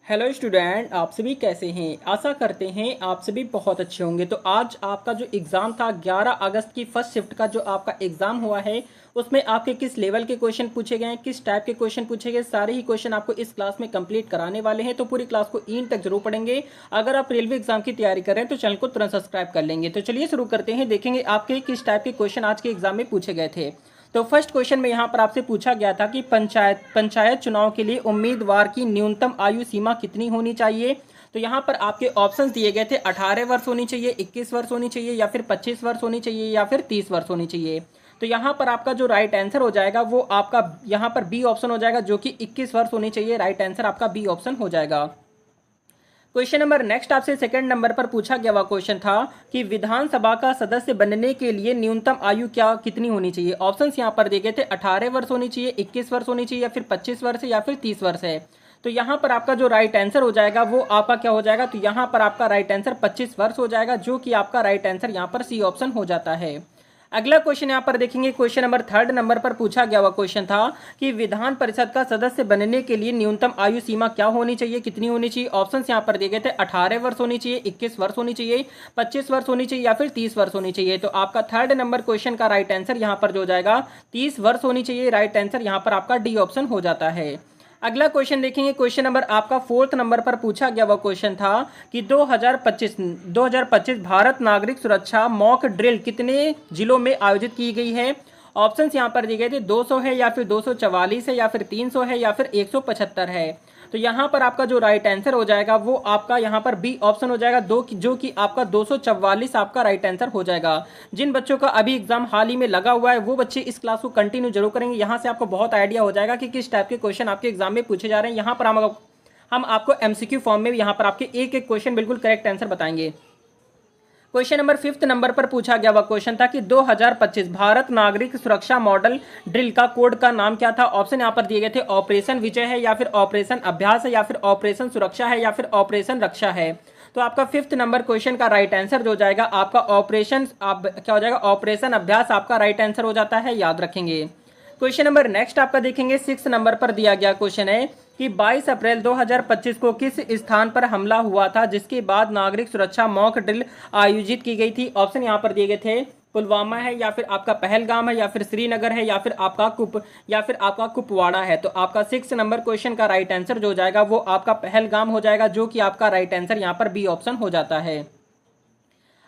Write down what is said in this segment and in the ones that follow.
Hello student, आप सभी कैसे हैं। आशा करते हैं आप सभी बहुत अच्छे होंगे। तो आज आपका जो एग्ज़ाम था 11 अगस्त की फर्स्ट शिफ्ट का जो आपका एग्ज़ाम हुआ है, उसमें आपके किस लेवल के क्वेश्चन पूछे गए हैं, किस टाइप के क्वेश्चन पूछे गए, सारे ही क्वेश्चन आपको इस क्लास में कंप्लीट कराने वाले हैं। तो पूरी क्लास को एंड तक जरूर पढ़ेंगे। अगर आप रेलवे एग्जाम की तैयारी कर रहे हैं तो चैनल को तुरंत सब्सक्राइब कर लेंगे। तो चलिए शुरू करते हैं, देखेंगे आपके किस टाइप के क्वेश्चन आज के एग्जाम में पूछे गए थे। तो फर्स्ट क्वेश्चन में यहाँ पर आपसे पूछा गया था कि पंचायत चुनाव के लिए उम्मीदवार की न्यूनतम आयु सीमा कितनी होनी चाहिए। तो यहाँ पर आपके ऑप्शंस दिए गए थे, 18 वर्ष होनी चाहिए, 21 वर्ष होनी चाहिए, या फिर 25 वर्ष होनी चाहिए, या फिर 30 वर्ष होनी चाहिए। तो यहाँ पर आपका जो राइट आंसर हो जाएगा वो आपका यहाँ पर बी ऑप्शन हो जाएगा, जो कि 21 वर्ष होनी चाहिए। राइट आंसर आपका बी ऑप्शन हो जाएगा। क्वेश्चन नंबर नेक्स्ट आपसे सेकंड नंबर पर पूछा गया हुआ क्वेश्चन था कि विधानसभा का सदस्य बनने के लिए न्यूनतम आयु क्या कितनी होनी चाहिए। ऑप्शंस यहाँ पर दिए गए थे, 18 वर्ष होनी चाहिए, 21 वर्ष होनी चाहिए, या फिर 25 वर्ष है, या फिर 30 वर्ष है। तो यहाँ पर आपका जो राइट आंसर हो जाएगा वो आपका क्या हो जाएगा। तो यहाँ पर आपका राइट आंसर 25 वर्ष हो जाएगा, जो कि आपका राइट आंसर यहाँ पर सी ऑप्शन हो जाता है। अगला क्वेश्चन यहाँ पर देखेंगे, क्वेश्चन नंबर थर्ड नंबर पर पूछा गया हुआ क्वेश्चन था कि विधान परिषद का सदस्य बनने के लिए न्यूनतम आयु सीमा क्या होनी चाहिए, कितनी होनी चाहिए। ऑप्शंस यहाँ पर दिए गए थे, 18 वर्ष होनी चाहिए, 21 वर्ष होनी चाहिए, 25 वर्ष होनी चाहिए, या फिर 30 वर्ष होनी चाहिए। तो आपका थर्ड नंबर क्वेश्चन का राइट आंसर यहाँ पर जो हो जाएगा 30 वर्ष होनी चाहिए। राइट आंसर यहाँ पर आपका डी ऑप्शन हो जाता है। अगला क्वेश्चन देखेंगे, क्वेश्चन नंबर आपका फोर्थ नंबर पर पूछा गया वह क्वेश्चन था कि 2025 भारत नागरिक सुरक्षा मॉक ड्रिल कितने जिलों में आयोजित की गई है। ऑप्शंस यहाँ पर दिए गए थे, 200 है, या फिर 244 है, या फिर 300 है, या फिर 175 है। तो यहाँ पर आपका जो राइट आंसर हो जाएगा वो आपका यहाँ पर बी ऑप्शन हो जाएगा, जो कि आपका 244 आपका राइट आंसर हो जाएगा। जिन बच्चों का अभी एग्जाम हाल ही में लगा हुआ है वो बच्चे इस क्लास को कंटिन्यू जरूर करेंगे। यहाँ से आपको बहुत आइडिया हो जाएगा कि किस टाइप के क्वेश्चन आपके एग्जाम में पूछे जा रहे हैं। यहाँ पर हम आपको एमसीक्यू फॉर्म में यहाँ पर आपके एक एक क्वेश्चन बिल्कुल करेक्ट आंसर बताएंगे। क्वेश्चन नंबर फिफ्थ नंबर पर पूछा गया वह क्वेश्चन था कि 2025 भारत नागरिक सुरक्षा मॉडल ड्रिल का कोड का नाम क्या था। ऑप्शन यहाँ पर दिए गए थे, ऑपरेशन विजय है, या फिर ऑपरेशन अभ्यास है, या फिर ऑपरेशन सुरक्षा है, या फिर ऑपरेशन रक्षा है। तो आपका फिफ्थ नंबर क्वेश्चन का राइट आंसर जो जाएगा आपका ऑपरेशन क्या हो जाएगा, ऑपरेशन अभ्यास आपका राइट आंसर हो जाता है, याद रखेंगे। क्वेश्चन नंबर नेक्स्ट आपका देखेंगे, 6 नंबर पर दिया गया क्वेश्चन है कि 22 अप्रैल 2025 को किस स्थान पर हमला हुआ था जिसके बाद नागरिक सुरक्षा मॉक ड्रिल आयोजित की गई थी। ऑप्शन यहाँ पर दिए गए थे, पुलवामा है, या फिर आपका पहलगाम है, या फिर श्रीनगर है, या फिर आपका कुपवाड़ा है। तो आपका 6 नंबर क्वेश्चन का राइट आंसर जो जाएगा वो आपका पहलगाम हो जाएगा, जो कि आपका राइट आंसर यहाँ पर बी ऑप्शन हो जाता है।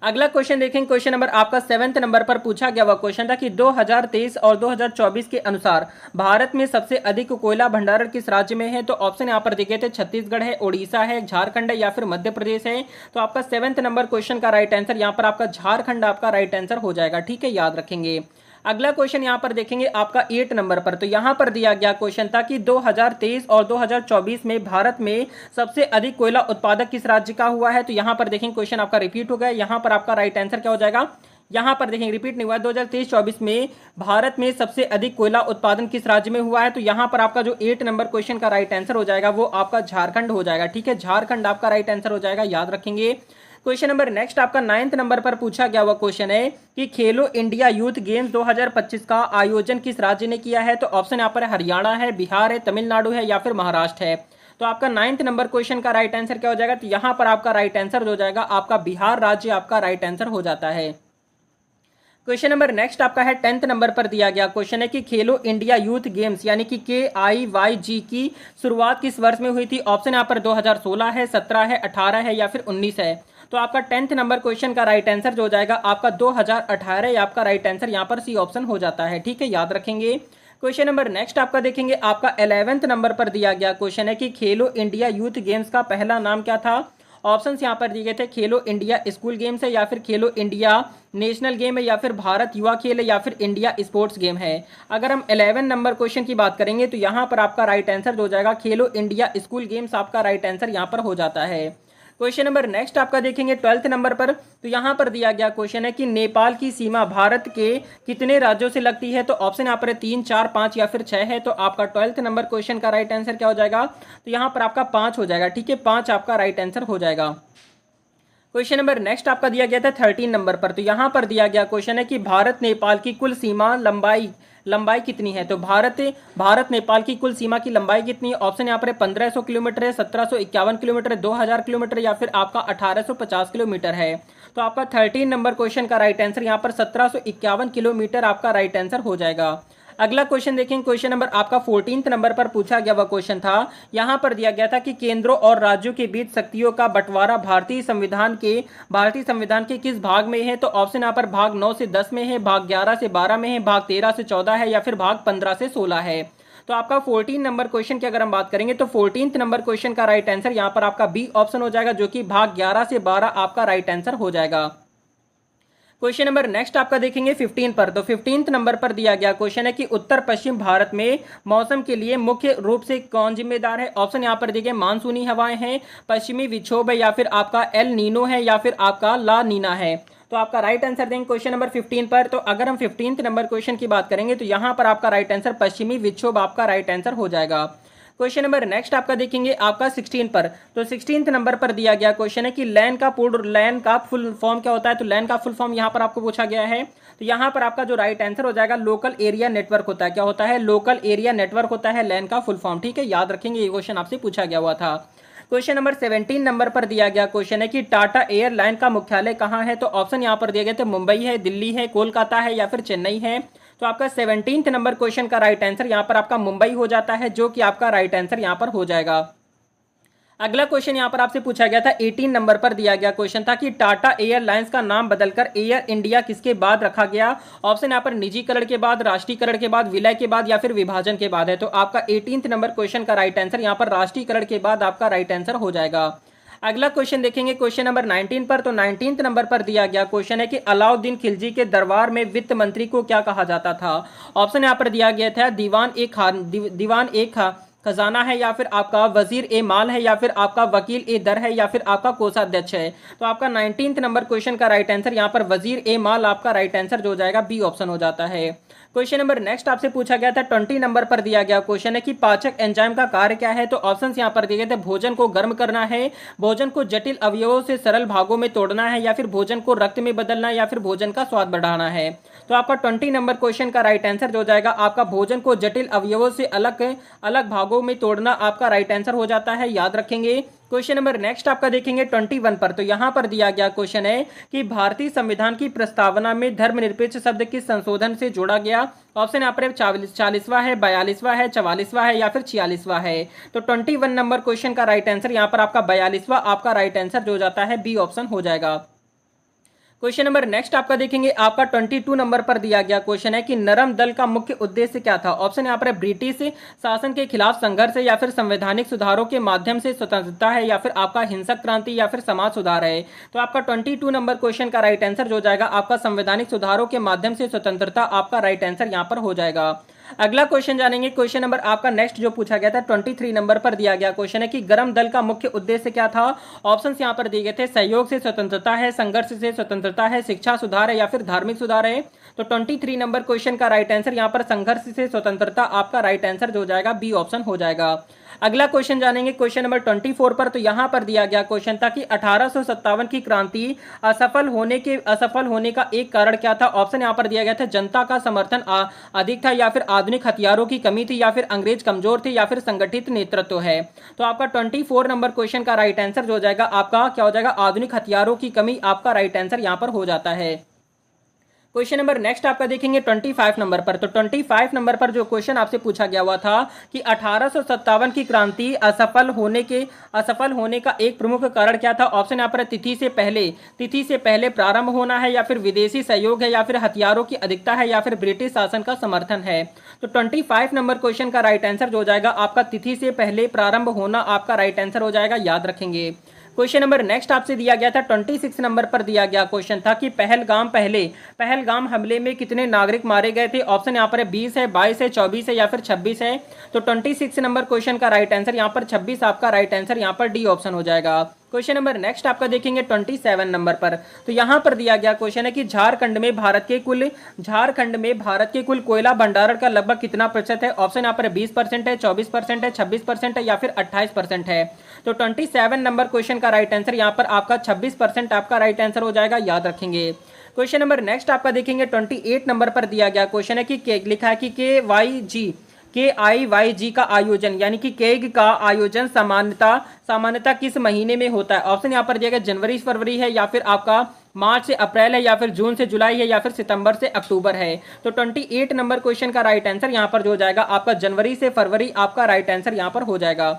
अगला क्वेश्चन देखेंगे, क्वेश्चन नंबर आपका 7th नंबर पर पूछा गया वह क्वेश्चन था कि 2023 और 2024 के अनुसार भारत में सबसे अधिक कोयला भंडारण किस राज्य में है। तो ऑप्शन यहाँ पर दिखे थे, छत्तीसगढ़ है, ओडिशा है, झारखंड है, या फिर मध्य प्रदेश है। तो आपका 7th नंबर क्वेश्चन का राइट आंसर यहाँ पर आपका झारखंड आपका राइट आंसर हो जाएगा, ठीक है, याद रखेंगे। अगला क्वेश्चन यहाँ पर देखेंगे आपका 8 नंबर पर। तो यहाँ पर दिया गया क्वेश्चन था कि 2023 और 2024 में भारत में सबसे अधिक कोयला उत्पादक किस राज्य का हुआ है। तो यहाँ पर देखेंगे क्वेश्चन आपका रिपीट हो गया। यहाँ पर आपका राइट आंसर क्या हो जाएगा, यहाँ पर देखेंगे रिपीट नहीं हुआ है। 2023-24 में भारत में सबसे अधिक कोयला उत्पादन किस राज्य में हुआ है। तो यहाँ पर आपका जो 8 नंबर क्वेश्चन का राइट आंसर हो जाएगा वो आपका झारखंड हो जाएगा, ठीक है, झारखंड आपका राइट आंसर हो जाएगा, याद रखेंगे। क्वेश्चन नंबर नेक्स्ट आपका 9th नंबर पर पूछा गया हुआ क्वेश्चन है कि खेलो इंडिया यूथ गेम्स 2025 का आयोजन किस राज्य ने किया है। तो ऑप्शन यहाँ पर हरियाणा है, बिहार है, तमिलनाडु है, या फिर महाराष्ट्र है। तो आपका 9th नंबर क्वेश्चन का राइट आंसर क्या हो जाएगा। तो यहाँ पर आपका राइट आंसर हो जाएगा आपका बिहार राज्य आपका राइट आंसर हो जाता है। क्वेश्चन नंबर नेक्स्ट आपका है 10th नंबर पर दिया गया क्वेश्चन है कि खेलो इंडिया यूथ गेम्स यानी कि KIYG की शुरुआत किस वर्ष में हुई थी। ऑप्शन यहाँ पर 2016 है, 17 है, 18 है, या फिर 19 है। तो आपका 10th नंबर क्वेश्चन का राइट आंसर जो हो जाएगा आपका 2018 या आपका राइट आंसर यहाँ पर सी ऑप्शन हो जाता है, ठीक है, याद रखेंगे। क्वेश्चन नंबर नेक्स्ट आपका देखेंगे, आपका 11th नंबर पर दिया गया क्वेश्चन है कि खेलो इंडिया यूथ गेम्स का पहला नाम क्या था। ऑप्शंस यहाँ पर दिए गए थे, खेलो इंडिया स्कूल गेम्स है, या फिर खेलो इंडिया नेशनल गेम है, या फिर भारत युवा खेल है, या फिर इंडिया स्पोर्ट्स गेम है। अगर हम 11 नंबर क्वेश्चन की बात करेंगे तो यहाँ पर आपका राइट आंसर जो हो जाएगा खेलो इंडिया स्कूल गेम्स आपका राइट आंसर यहाँ पर हो जाता है। क्वेश्चन नंबर नेक्स्ट आपका देखेंगे 12th नंबर पर। तो यहाँ पर दिया गया क्वेश्चन है कि नेपाल की सीमा भारत के कितने राज्यों से लगती है। तो ऑप्शन यहाँ पर 3, 4, 5 या फिर 6 है। तो आपका 12th नंबर क्वेश्चन का राइट आंसर क्या हो जाएगा। तो यहाँ पर आपका 5 हो जाएगा, ठीक है, 5 आपका राइट आंसर हो जाएगा। क्वेश्चन नंबर नेक्स्ट आपका दिया गया था 13 नंबर पर। तो यहाँ पर दिया गया क्वेश्चन है कि भारत नेपाल की कुल सीमा लंबाई लंबाई कितनी है? तो भारत नेपाल की कुल सीमा की लंबाई कितनी है? ऑप्शन यहाँ पर 1500 किलोमीटर है, 1751 किलोमीटर है, 2000 किलोमीटर या फिर आपका 1850 किलोमीटर है। तो आपका 13 नंबर क्वेश्चन का राइट आंसर यहाँ पर 1751 किलोमीटर आपका राइट आंसर हो जाएगा। अगला क्वेश्चन देखेंगे, क्वेश्चन नंबर आपका 14 नंबर पर पूछा गया वह क्वेश्चन था, यहां पर दिया गया था कि केंद्रों और राज्यों के बीच शक्तियों का बंटवारा भारतीय संविधान के किस भाग में है? तो ऑप्शन यहां पर भाग 9 से 10 में है, भाग 11 से 12 में है, भाग 13 से 14 है या फिर भाग 15 से 16 है। तो आपका 14 नंबर क्वेश्चन की अगर हम बात करेंगे तो 14 नंबर क्वेश्चन का राइट आंसर यहां पर आपका बी ऑप्शन हो जाएगा, जो कि भाग 11 से 12 आपका राइट आंसर हो जाएगा। क्वेश्चन नंबर नेक्स्ट आपका देखेंगे 15 पर। तो 15 नंबर पर दिया गया क्वेश्चन है कि उत्तर पश्चिम भारत में मौसम के लिए मुख्य रूप से कौन जिम्मेदार है? ऑप्शन यहां पर दिए गए मानसूनी हवाएं हैं, पश्चिमी विक्षोभ है या फिर आपका एल नीनो है या फिर आपका ला नीना है। तो आपका राइट आंसर देंगे क्वेश्चन नंबर 15 पर। तो अगर हम 15 नंबर क्वेश्चन की बात करेंगे तो यहां पर आपका राइट आंसर पश्चिमी विक्षोभ आपका राइट आंसर हो जाएगा। क्वेश्चन नंबर नेक्स्ट आपका देखेंगे आपका 16 पर। तो 16 नंबर पर दिया गया क्वेश्चन है कि लैन का फुल फॉर्म क्या होता है? तो लैन का फुल फॉर्म यहां पर आपको पूछा गया है। तो यहां पर आपका जो राइट आंसर हो जाएगा लोकल एरिया नेटवर्क होता है। क्या होता है? लोकल एरिया नेटवर्क होता है लैन का फुल फॉर्म। ठीक है, याद रखेंगे, ये क्वेश्चन आपसे पूछा गया हुआ था। क्वेश्चन नंबर 17 नंबर पर दिया गया क्वेश्चन है कि टाटा एयरलाइन का मुख्यालय कहां है? तो ऑप्शन यहां पर दिए गए थे मुंबई है, दिल्ली है, कोलकाता है या फिर चेन्नई है। तो आपका 17 नंबर क्वेश्चन का राइट आंसर यहां पर आपका मुंबई हो जाता है, जो कि आपका राइट आंसर यहां पर हो जाएगा। अगला क्वेश्चन यहां पर आपसे पूछा गया था 18 नंबर पर दिया गया क्वेश्चन था कि टाटा एयरलाइंस का नाम बदलकर एयर इंडिया किसके बाद रखा गया? ऑप्शन यहां पर निजीकरण के बाद, राष्ट्रीयकरण के बाद, विलय के बाद या फिर विभाजन के बाद है। तो आपका 18 नंबर क्वेश्चन का राइट आंसर यहां पर राष्ट्रीयकरण के बाद आपका राइट आंसर हो जाएगा। अगला क्वेश्चन देखेंगे क्वेश्चन नंबर 19 पर। तो 19 नंबर पर दिया गया क्वेश्चन है कि अलाउद्दीन खिलजी के दरबार में वित्त मंत्री को क्या कहा जाता था? ऑप्शन यहां पर दिया गया था दीवान एक खजाना है या फिर आपका वजीर ए माल है या फिर आपका वकील ए दर है या फिर आपका कोषाध्यक्ष है। तो आपका 19 नंबर क्वेश्चन का राइट आंसर यहां पर वजीर ए माल आपका राइट आंसर जो हो जाएगा बी ऑप्शन हो जाता है। क्वेश्चन नंबर नेक्स्ट आपसे पूछा गया था 20 नंबर पर दिया गया क्वेश्चन है कि पाचक एंजाइम का कार्य क्या है? तो ऑप्शंस यहां पर दिए गए थे भोजन को गर्म करना है, भोजन को जटिल अवयवों से सरल भागों में तोड़ना है या फिर भोजन को रक्त में बदलना है या फिर भोजन का स्वाद बढ़ाना है। तो आपका 20 नंबर क्वेश्चन का राइट आंसर जो हो जाएगा आपका भोजन को जटिल अवयवों से अलग अलग भागों में तोड़ना आपका राइट आंसर हो जाता है, याद रखेंगे। क्वेश्चन नंबर नेक्स्ट आपका देखेंगे 21 पर। तो यहां पर दिया गया क्वेश्चन है कि भारतीय संविधान की प्रस्तावना में धर्मनिरपेक्ष शब्द किस संशोधन से जोड़ा गया? ऑप्शन यहाँ पर 40वां है, 42वां है, 44वां है या फिर 46वां है। तो 21 नंबर क्वेश्चन का राइट आंसर यहाँ पर आपका 42वां आपका राइट आंसर जो जाता है बी ऑप्शन हो जाएगा। क्वेश्चन नंबर नेक्स्ट आपका देखेंगे आपका 22 नंबर पर दिया गया क्वेश्चन है कि नरम दल का मुख्य उद्देश्य क्या था? ऑप्शन यहाँ पर ब्रिटिश शासन के खिलाफ संघर्ष है या फिर संवैधानिक सुधारों के माध्यम से स्वतंत्रता है या फिर आपका हिंसक क्रांति या फिर समाज सुधार है। तो आपका 22 नंबर क्वेश्चन का राइट आंसर जो जाएगा आपका संवैधानिक सुधारों के माध्यम से स्वतंत्रता आपका राइट आंसर यहाँ पर हो जाएगा। अगला क्वेश्चन जानेंगे क्वेश्चन नंबर आपका नेक्स्ट जो पूछा गया था 23 नंबर पर दिया गया क्वेश्चन है कि गर्म दल का मुख्य उद्देश्य क्या था? ऑप्शंस यहां पर दिए गए थे सहयोग से स्वतंत्रता है, संघर्ष से स्वतंत्रता है, शिक्षा सुधार है या फिर धार्मिक सुधार है। तो 23 नंबर क्वेश्चन का राइट आंसर यहां पर संघर्ष से स्वतंत्रता आपका राइट आंसर जो जाएगा बी ऑप्शन हो जाएगा। अगला क्वेश्चन जानेंगे क्वेश्चन नंबर 24 पर। तो यहां पर दिया गया क्वेश्चन था कि 1857 की क्रांति असफल होने का एक कारण क्या था? ऑप्शन यहां पर दिया गया था जनता का समर्थन अधिक था या फिर आधुनिक हथियारों की कमी थी या फिर अंग्रेज कमजोर थे या फिर संगठित नेतृत्व है। तो आपका 24 नंबर क्वेश्चन का राइट आंसर जो जाएगा आपका क्या हो जाएगा? आधुनिक हथियारों की कमी आपका राइट आंसर यहां पर हो जाता है। क्वेश्चन नंबर नेक्स्ट आपका देखेंगे 25 नंबर पर। तो 25 नंबर पर जो क्वेश्चन आपसे पूछा गया हुआ था कि 1857 की क्रांति असफल होने का एक प्रमुख कारण क्या था? ऑप्शन यहाँ पर तिथि से पहले प्रारंभ होना है या फिर विदेशी सहयोग है या फिर हथियारों की अधिकता है या फिर ब्रिटिश शासन का समर्थन है। तो 25 नंबर क्वेश्चन का राइट आंसर जो हो जाएगा आपका तिथि से पहले प्रारंभ होना आपका राइट आंसर हो जाएगा, याद रखेंगे। क्वेश्चन नंबर नेक्स्ट आपसे दिया गया था 26 नंबर पर दिया गया क्वेश्चन था कि पहलगाम हमले में कितने नागरिक मारे गए थे? ऑप्शन यहाँ पर है 20 है, 22 है, 24 है या फिर 26 है। तो 26 नंबर क्वेश्चन का राइट आंसर यहाँ पर 26 आपका राइट आंसर यहाँ पर डी ऑप्शन हो जाएगा। क्वेश्चन नंबर नेक्स्ट आपका देखेंगे 27 नंबर पर। तो यहां पर दिया गया क्वेश्चन है कि झारखंड में भारत के कुल कोयला भंडारण का लगभग कितना प्रतिशत है? ऑप्शन यहाँ पर 20% है, 24% है, 26% है या फिर 28% है। तो 27 नंबर क्वेश्चन का राइट आंसर यहाँ पर आपका 26% आपका राइट आंसर हो जाएगा, याद रखेंगे। क्वेश्चन नंबर नेक्स्ट आपका देखेंगे 28 नंबर पर दिया गया क्वेश्चन है कि लिखा है कि KIYG का आयोजन यानी कि केग का आयोजन सामान्यता किस महीने में होता है। ऑप्शन यहाँ पर दिया गया जनवरी से फरवरी है, या फिर आपका मार्च से अप्रैल है, या फिर जून से जुलाई है, या फिर सितंबर से अक्टूबर है। तो 28 नंबर क्वेश्चन का राइट आंसर यहाँ पर जो हो जाएगा आपका जनवरी से फरवरी आपका राइट आंसर यहाँ पर हो जाएगा।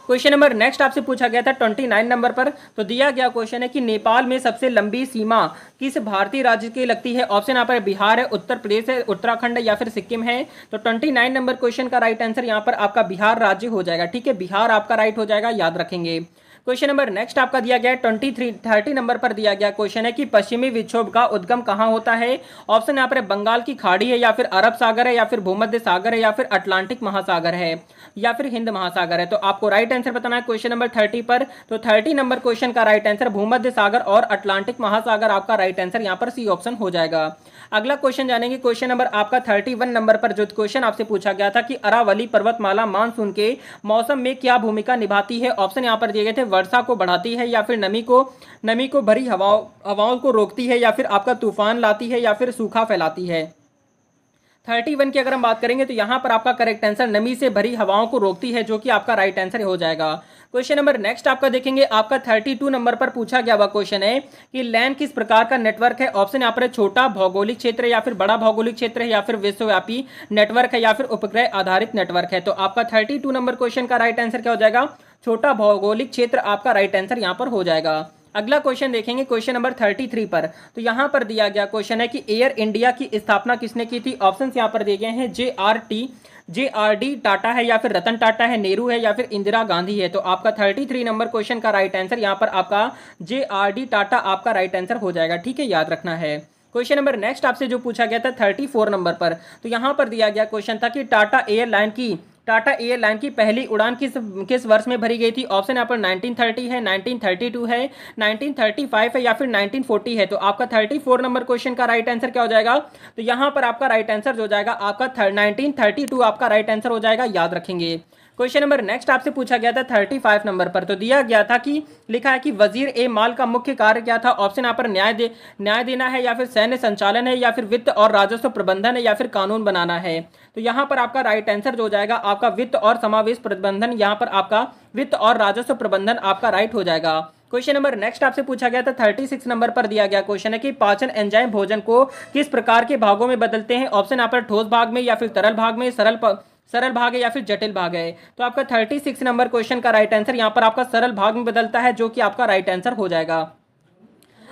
क्वेश्चन नंबर नेक्स्ट आपसे पूछा गया था 29 नंबर पर, तो दिया गया क्वेश्चन है कि नेपाल में सबसे लंबी सीमा किस भारतीय राज्य की लगती है। ऑप्शन यहाँ पर बिहार है, उत्तर प्रदेश है, उत्तराखंड है, या फिर सिक्किम है। तो 29 नंबर क्वेश्चन का राइट आंसर यहाँ पर आपका बिहार राज्य हो जाएगा। ठीक है, बिहार आपका राइट हो जाएगा, याद रखेंगे। क्वेश्चन नंबर नेक्स्ट आपका दिया गया है 30 नंबर पर दिया गया क्वेश्चन है कि पश्चिमी विक्षोभ का उद्गम कहाँ होता है। ऑप्शन यहाँ पर बंगाल की खाड़ी है, या फिर अरब सागर है, या फिर भूमध्य सागर है, या फिर अटलांटिक महासागर है, या फिर हिंद महासागर है। तो आपको राइट आंसर बताना है क्वेश्चन नंबर 30 पर। तो 30 नंबर क्वेश्चन का राइट आंसर भूमध्य सागर और अटलांटिक महासागर आपका राइट आंसर यहाँ पर सी ऑप्शन हो जाएगा। अगला क्वेश्चन जानेंगे क्वेश्चन नंबर आपका 31 नंबर पर, जो क्वेश्चन आपसे पूछा गया था कि अरावली पर्वतमाला मानसून के मौसम में क्या भूमिका निभाती है। ऑप्शन यहाँ पर दिए गए थे वर्षा को बढ़ाती है, या फिर नमी को भरी हवाओं को रोकती है, या फिर आपका तूफान लाती है, या फिर सूखा फैलाती है। 31 की अगर हम बात करेंगे तो यहाँ पर आपका करेक्ट आंसर नमी से भरी हवाओं को रोकती है, जो कि आपका राइट आंसर हो जाएगा। क्वेश्चन नंबर नेक्स्ट आपका देखेंगे आपका 32 नंबर पर पूछा गया हुआ क्वेश्चन है कि लैन किस प्रकार का नेटवर्क है। ऑप्शन यहाँ पर छोटा भौगोलिक क्षेत्र है, या फिर बड़ा भौगोलिक क्षेत्र है, या फिर विश्वव्यापी नेटवर्क है, या फिर उपग्रह आधारित नेटवर्क है। तो आपका 32 नंबर क्वेश्चन का राइट आंसर क्या हो जाएगा, छोटा भौगोलिक क्षेत्र आपका राइट आंसर यहाँ पर हो जाएगा। अगला क्वेश्चन देखेंगे क्वेश्चन नंबर 33 पर, तो यहां पर दिया गया क्वेश्चन है कि एयर इंडिया की स्थापना किसने की थी। ऑप्शंस यहां पर दिए गए हैं JRD टाटा है, या फिर रतन टाटा है, नेहरू है, या फिर इंदिरा गांधी है। तो आपका 33 नंबर क्वेश्चन का राइट आंसर यहां पर आपका JRD टाटा आपका राइट आंसर हो जाएगा। ठीक है, याद रखना है। क्वेश्चन नंबर नेक्स्ट आपसे जो पूछा गया था 34 नंबर पर, तो यहां पर दिया गया क्वेश्चन था कि टाटा एयरलाइन की पहली उड़ान किस वर्ष में भरी गई थी। ऑप्शन यहाँ पर 1930 है, 1932 है, 1935 है, या फिर 1940 है। तो आपका 34 नंबर क्वेश्चन का राइट आंसर क्या हो जाएगा, तो यहाँ पर आपका राइट आंसर जो हो जाएगा आपका 1932 आपका राइट आंसर हो जाएगा, याद रखेंगे। क्वेश्चन नंबर नेक्स्ट आपसे पूछा गया था 35 नंबर पर, तो दिया गया था कि लिखा है कि वजीर ए माल का मुख्य कार्य क्या था। ऑप्शन यहाँ पर न्याय देना है, या फिर सैन्य संचालन है, या फिर वित्त और राजस्व प्रबंधन है, या फिर कानून बनाना है। तो यहाँ पर आपका राइट आंसर जो हो जाएगा आपका वित्त और समावेश प्रबंधन, यहाँ पर आपका वित्त और राजस्व प्रबंधन आपका राइट हो जाएगा। क्वेश्चन नंबर नेक्स्ट आपसे पूछा गया था 36 नंबर पर दिया गया क्वेश्चन है कि पाचन एंजाइम भोजन को किस प्रकार के भागों में बदलते हैं। ऑप्शन यहाँ पर ठोस भाग में, या फिर तरल भाग में, सरल भाग है, या फिर जटिल भाग है। तो आपका 36 नंबर क्वेश्चन का राइट आंसर यहाँ पर आपका सरल भाग में बदलता है, जो कि आपका राइट आंसर हो जाएगा।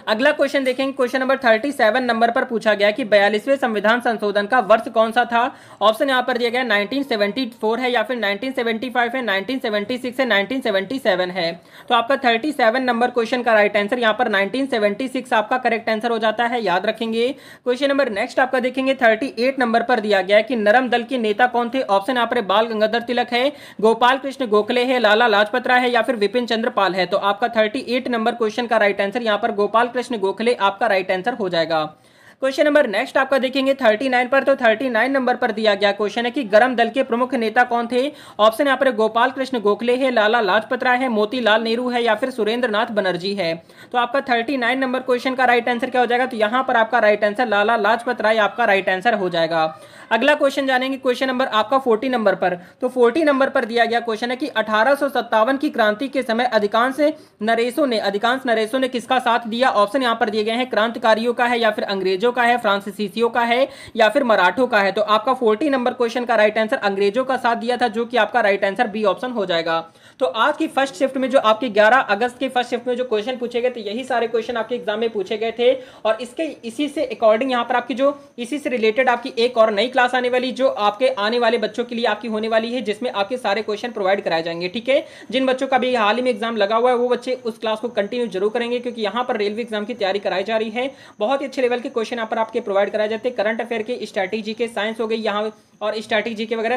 अगला क्वेश्चन देखेंगे क्वेश्चन नंबर 37 नंबर पर पूछा गया कि 42वें संविधान संशोधन का वर्ष कौन सा था। ऑप्शन यहाँ पर दिया गया 1974 है, या फिर 1975 है, 1976 है, 1977 है। तो आपका 37 नंबर क्वेश्चन का राइट आंसर यहाँ पर 1976 आपका करेक्ट आंसर हो जाता है, याद रखेंगे। क्वेश्चन नंबर नेक्स्ट आपका देखेंगे 38 नंबर पर दिया गया है कि नरम दल के नेता कौन थे। ऑप्शन यहाँ पर बाल गंगाधर तिलक है, गोपाल कृष्ण गोखले है, लाला लाजपत राय है, या फिर विपिन चंद्र पाल है। तो आपका 38 नंबर क्वेश्चन का राइट आंसर यहाँ पर गोपाल कृष्ण गोखले आपका राइट आंसर हो जाएगा। क्वेश्चन नंबर नेक्स्ट आपका देखेंगे 39 पर, तो 39 नंबर पर दिया गया क्वेश्चन है कि गरम दल के प्रमुख नेता कौन थे। ऑप्शन यहाँ पर गोपाल कृष्ण गोखले है, लाला लाजपत राय है, मोतीलाल नेहरू है, या फिर सुरेंद्र नाथ बनर्जी है। तो आपका 39 नंबर क्वेश्चन का राइट आंसर क्या हो जाएगा, तो यहाँ पर आपका राइट आंसर लाला लाजपत राय आपका राइट आंसर हो जाएगा। अगला क्वेश्चन जानेंगे क्वेश्चन नंबर आपका 40 नंबर पर, तो 40 नंबर पर दिया गया क्वेश्चन है कि 1857 की क्रांति के समय अधिकांश नरेशों ने किसका साथ दिया। ऑप्शन यहाँ पर दिए गए हैं क्रांतिकारियों का है, या फिर अंग्रेजों का है, फ्रांसीसियों का है, या फिर मराठों का है। तो आपका 40 नंबर क्वेश्चन का राइट आंसर अंग्रेजों का साथ दिया था, जो कि आपका राइट आंसर बी ऑप्शन हो जाएगा। तो आज की फर्स्ट शिफ्ट में जो आपके 11 अगस्त की फर्स्ट शिफ्ट में जो क्वेश्चन पूछे गए थे, यही सारे क्वेश्चन आपके एग्जाम में पूछे गए थे। और इसी से अकॉर्डिंग यहाँ पर आपकी जो इसी से रिलेटेड आपकी एक और नई क्लास आने वाली, जो आपके आने वाले बच्चों के लिए आपकी होने वाली है, जिसमें आपके सारे क्वेश्चन प्रोवाइड कराए जाएंगे। ठीक है, जिन बच्चों का भी हाल ही में एग्जाम लगा हुआ है वो बच्चे उस क्लास को कंटिन्यू जरूर करेंगे, क्योंकि यहाँ पर रेलवे एग्जाम की तैयारी कराई जा रही है। बहुत ही अच्छे लेवल के क्वेश्चन यहाँ पर आपके प्रोवाइड कराए जाते हैं। करंट अफेयर के, स्ट्रैटेजी के, साइंस हो गई यहाँ और स्ट्रैटेजी के वगैरह